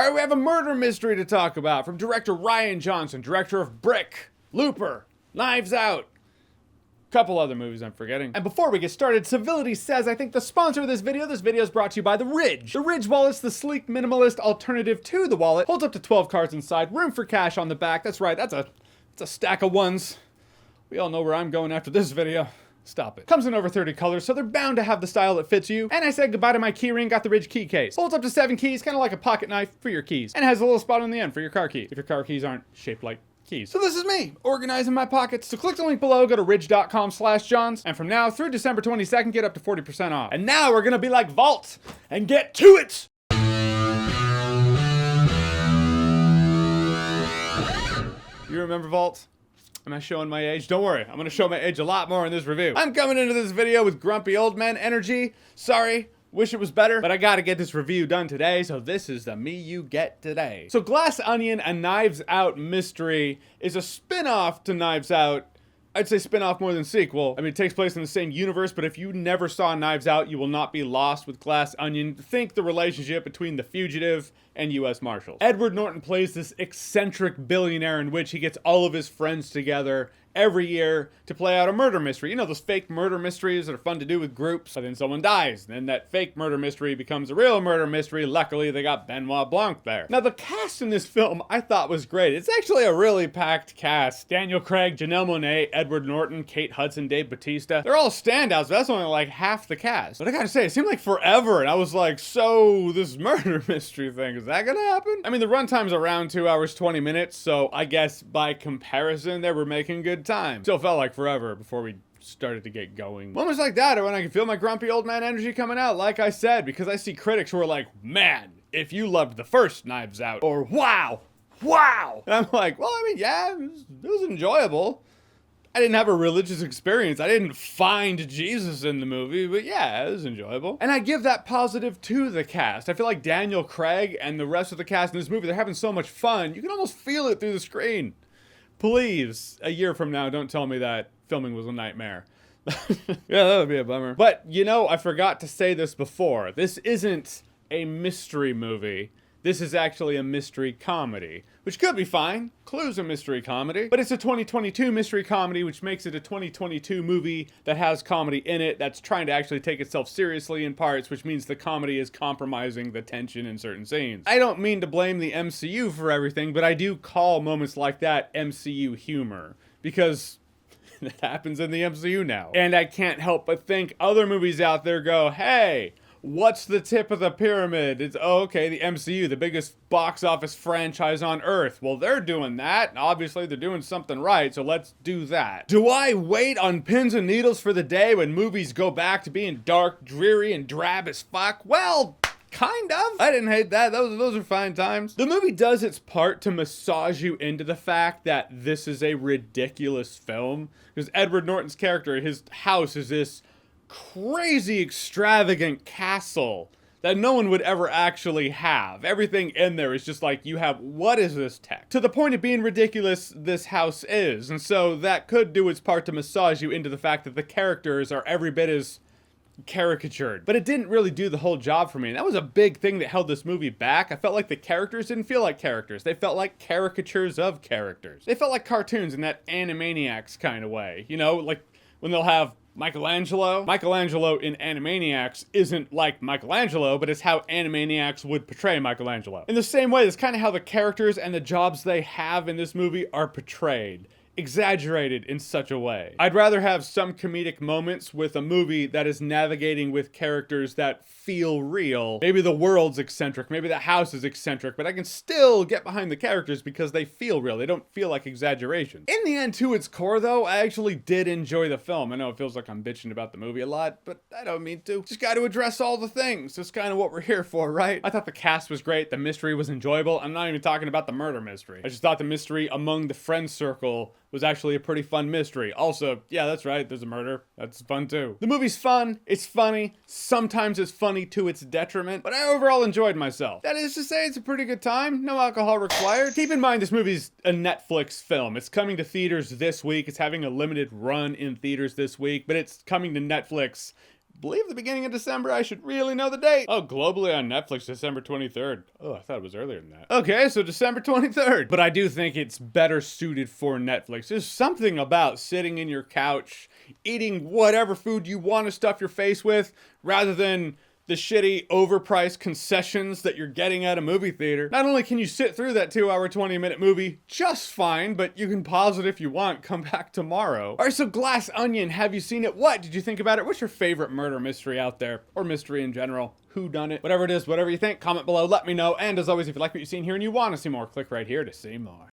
Alright, we have a murder mystery to talk about from director Rian Johnson, director of Brick, Looper, Knives Out, couple other movies I'm forgetting. And before we get started, Civility says, I think the sponsor of this video is brought to you by The Ridge. The Ridge wallet's the sleek, minimalist alternative to the wallet. Holds up to 12 cards inside, room for cash on the back. That's right, that's a stack of ones. We all know where I'm going after this video. Stop it. Comes in over 30 colors, so they're bound to have the style that fits you. And I said goodbye to my keyring, got the Ridge key case. Holds up to 7 keys, kind of like a pocket knife for your keys. And has a little spot on the end for your car key, if your car keys aren't shaped like keys. So this is me, organizing my pockets. So click the link below, go to ridge.com/johns, and from now through December 22nd, get up to 40% off. And now we're gonna be like Vault and get to it! You remember Vault? Am I showing my age? Don't worry, I'm gonna show my age a lot more in this review. I'm coming into this video with grumpy old man energy. Sorry, wish it was better, but I gotta get this review done today, so this is the me you get today. So Glass Onion, a Knives Out mystery, is a spin-off to Knives Out. I'd say spin-off more than sequel. I mean, it takes place in the same universe, but if you never saw Knives Out, you will not be lost with Glass Onion. Think the relationship between the fugitive and U.S. Marshals. Edward Norton plays this eccentric billionaire in which he gets all of his friends together every year to play out a murder mystery. You know, those fake murder mysteries that are fun to do with groups, but then someone dies. Then that fake murder mystery becomes a real murder mystery. Luckily, they got Benoit Blanc there. Now, the cast in this film I thought was great. It's actually a really packed cast. Daniel Craig, Janelle Monáe, Edward Norton, Kate Hudson, Dave Bautista. They're all standouts, but that's only like half the cast. But I gotta say, it seemed like forever, and I was like, so this murder mystery thing, is that gonna happen? I mean, the runtime's around 2 hours, 20 minutes, so I guess by comparison, they were making good time. Still felt like forever before we started to get going. Moments like that are when I can feel my grumpy old man energy coming out, like I said, because I see critics who are like, man, if you loved the first Knives Out, or wow. And I'm like, well, I mean, yeah, it was enjoyable. I didn't have a religious experience. I didn't find Jesus in the movie, but yeah, it was enjoyable. And I give that positive to the cast. I feel like Daniel Craig and the rest of the cast in this movie, they're having so much fun. You can almost feel it through the screen. Please, a year from now, don't tell me that filming was a nightmare. Yeah, that would be a bummer. But, you know, I forgot to say this before. This isn't a mystery movie. This is actually a mystery comedy, which could be fine. Clue's a mystery comedy, but it's a 2022 mystery comedy, which makes it a 2022 movie that has comedy in it, that's trying to actually take itself seriously in parts, which means the comedy is compromising the tension in certain scenes. I don't mean to blame the MCU for everything, but I do call moments like that MCU humor, because it happens in the MCU now. And I can't help but think other movies out there go, hey, what's the tip of the pyramid? It's, oh, okay, the MCU, the biggest box office franchise on Earth. Well, they're doing that, and obviously they're doing something right, so let's do that. Do I wait on pins and needles for the day when movies go back to being dark, dreary, and drab as fuck? Well, kind of. I didn't hate that. Those are fine times. The movie does its part to massage you into the fact that this is a ridiculous film, because Edward Norton's character, his house is this crazy extravagant castle that no one would ever actually have. Everything in there is just like, you have, what is this tech? To the point of being ridiculous, this house is. And so that could do its part to massage you into the fact that the characters are every bit as caricatured. But it didn't really do the whole job for me. And that was a big thing that held this movie back. I felt like the characters didn't feel like characters. They felt like caricatures of characters. They felt like cartoons in that Animaniacs kind of way. You know, like when they'll have Michelangelo in Animaniacs isn't like Michelangelo, but it's how Animaniacs would portray Michelangelo. In the same way, that's kind of how the characters and the jobs they have in this movie are portrayed. Exaggerated in such a way. I'd rather have some comedic moments with a movie that is navigating with characters that feel real. Maybe the world's eccentric, maybe the house is eccentric, but I can still get behind the characters because they feel real. They don't feel like exaggerations. In the end, to its core though, I actually did enjoy the film. I know it feels like I'm bitching about the movie a lot, but I don't mean to. Just got to address all the things. That's kind of what we're here for, right? I thought the cast was great. The mystery was enjoyable. I'm not even talking about the murder mystery. I just thought the mystery among the friend circle was actually a pretty fun mystery. Also, yeah, that's right, there's a murder. That's fun too. The movie's fun, it's funny, sometimes it's funny to its detriment, but I overall enjoyed myself. That is to say, it's a pretty good time, no alcohol required. Keep in mind, this movie's a Netflix film. It's coming to theaters this week. It's having a limited run in theaters this week, but it's coming to Netflix believe the beginning of December. I should really know the date. Oh, globally on Netflix, December 23rd. Oh, I thought it was earlier than that. Okay, so December 23rd. But I do think it's better suited for Netflix. There's something about sitting in your couch, eating whatever food you want to stuff your face with, rather than the shitty, overpriced concessions that you're getting at a movie theater. Not only can you sit through that 2-hour, 20-minute movie just fine, but you can pause it if you want, come back tomorrow. All right, so Glass Onion, have you seen it? What did you think about it? What's your favorite murder mystery out there? Or mystery in general? Who done it? Whatever it is, whatever you think, comment below, let me know. And as always, if you like what you've seen here and you want to see more, click right here to see more.